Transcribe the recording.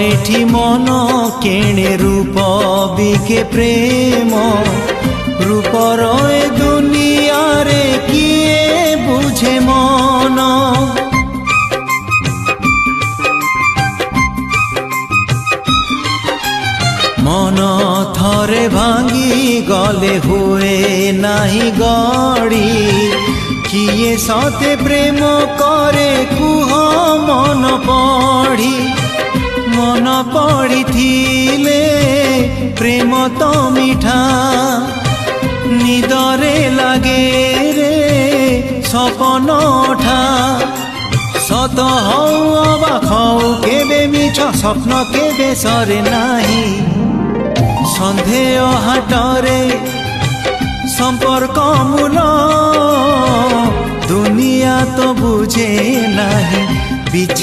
এঠি মন কেণে রূপ বিকে প্রেম রূপর এ দুনিয়ারে কিয়ে বুঝে মন মন থরে ভাঙ্গি গলে হুয়ে নাহি গড়ি কিয়ে সতে প্রেম করে কুহ মন পড়ি মন পড়িথিলে প্রেম তো মিঠা নিদরে লাগে রে সপন ওঠা সত হও অবাক হও কেবে মিছ স্বপ্ন কেবে সরে নাহি সন্দেহ হাটরে সম্পর্ক মূল দুনিয়া তো বুঝে নাহি বিচ্ছেদ